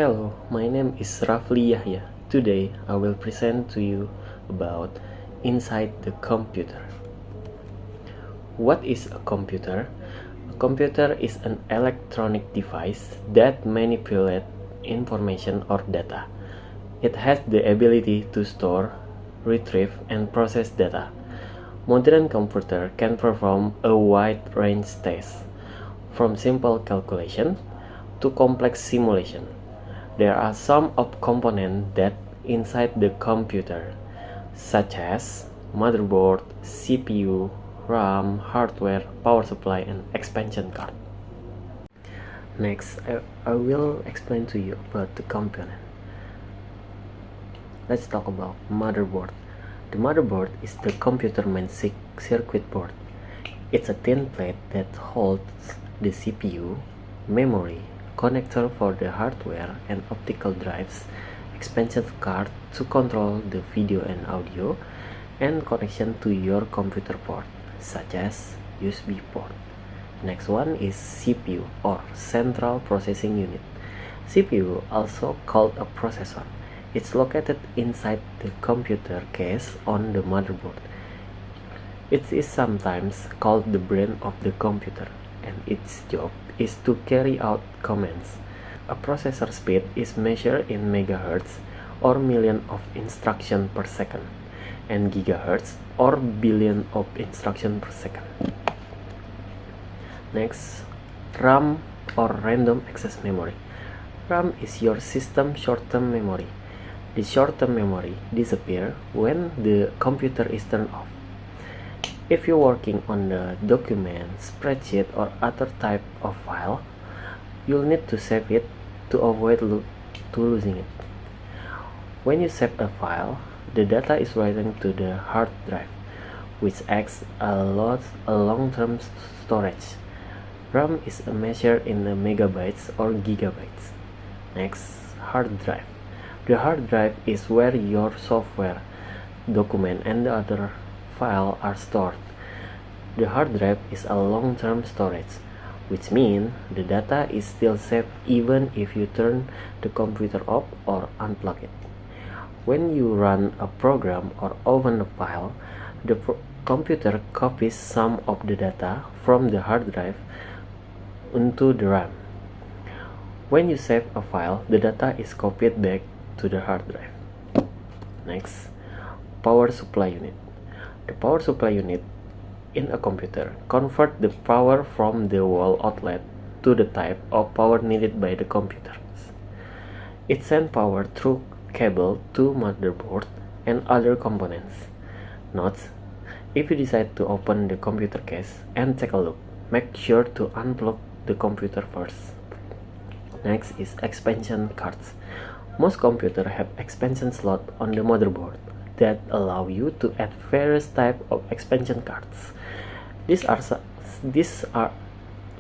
Hello, my name is Rafli Yahya. Today I will present to you about inside the computer. What is a computer? A computer is an electronic device that manipulates information or data. It has the ability to store, retrieve, and process data. Modern computer can perform a wide range of tasks, from simple calculation to complex simulation. There are some of components that inside the computer, such as motherboard, CPU, RAM, hardware, power supply, and expansion card. Next, I will explain to you about the component. Let's talk about motherboard. The motherboard is the computer main circuit board. It's a thin plate that holds the CPU, memory, connector for the hardware and optical drives, expansion card to control the video and audio, and connection to your computer port, such as USB port. Next one is CPU or Central Processing Unit. CPU, also called a processor. It's located inside the computer case on the motherboard. It is sometimes called the brain of the computer, and its job is to carry out commands. A processor speed is measured in megahertz or million of instructions per second, and gigahertz or billion of instructions per second. Next, RAM or random access memory. RAM is your system short-term memory. The short-term memory disappears when the computer is turned off. If you're working on the document, spreadsheet, or other type of file, you'll need to save it to avoid losing it. When you save a file, the data is written to the hard drive, which acts as a long-term storage. RAM is measured in the megabytes or gigabytes. Next, hard drive. The hard drive is where your software, document, and the other files are stored. The hard drive is a long-term storage, which means the data is still saved even if you turn the computer off or unplug it. When you run a program or open a file, the computer copies some of the data from the hard drive into the RAM. When you save a file, the data is copied back to the hard drive. Next, power supply unit. The power supply unit in a computer converts the power from the wall outlet to the type of power needed by the computer. It sends power through cable to motherboard and other components. Note: if you decide to open the computer case and take a look, make sure to unplug the computer first. Next is expansion cards. Most computers have expansion slots on the motherboard that allow you to add various types of expansion cards. These are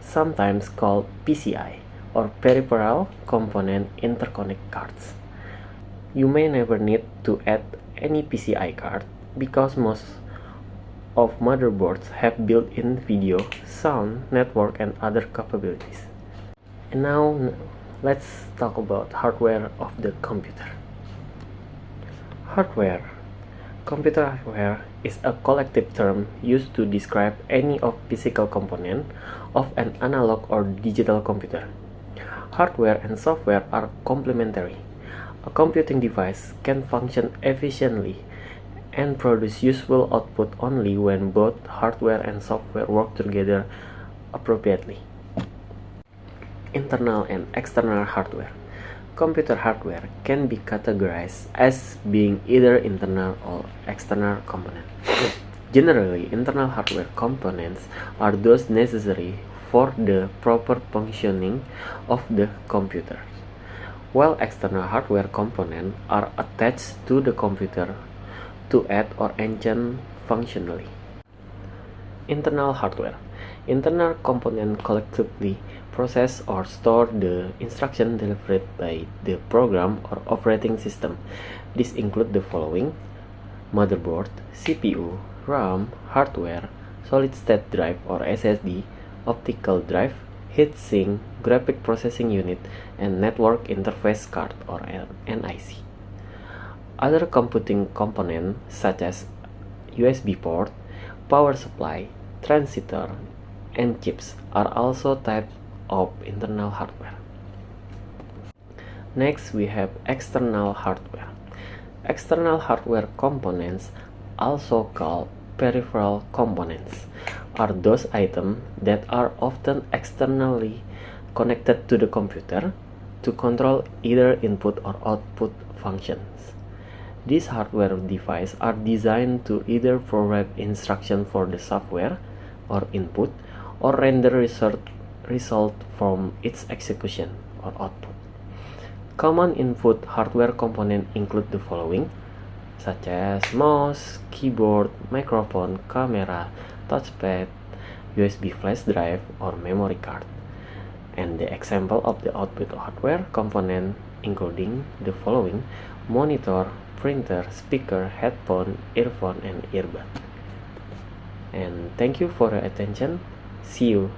sometimes called PCI or Peripheral Component Interconnect cards. You may never need to add any PCI card because most of motherboards have built-in video, sound, network, and other capabilities. And now let's talk about hardware of the computer. Hardware. Computer hardware is a collective term used to describe any of physical component of an analog or digital computer. Hardware and software are complementary. A computing device can function efficiently and produce useful output only when both hardware and software work together appropriately. Internal and external hardware. Computer hardware can be categorized as being either internal or external components. Generally, internal hardware components are those necessary for the proper functioning of the computer, while external hardware components are attached to the computer to add or enhance functionality. Internal hardware. Internal components collectively process or store the instruction delivered by the program or operating system. These include the following: motherboard, CPU, RAM, hardware, solid-state drive or SSD, optical drive, heatsink, graphic processing unit, and network interface card or NIC. Other computing components such as USB port, power supply, transistor, and chips are also types of internal hardware. Next, we have external hardware. External hardware components, also called peripheral components, are those items that are often externally connected to the computer to control either input or output functions. These hardware devices are designed to either provide instruction for the software or input or render result from its execution or output. Common input hardware components include the following, such as mouse, keyboard, microphone, camera, touchpad, USB flash drive, or memory card. And the example of the output hardware component including the following: monitor, printer, speaker, headphone, earphone, and earbud. And thank you for your attention. See you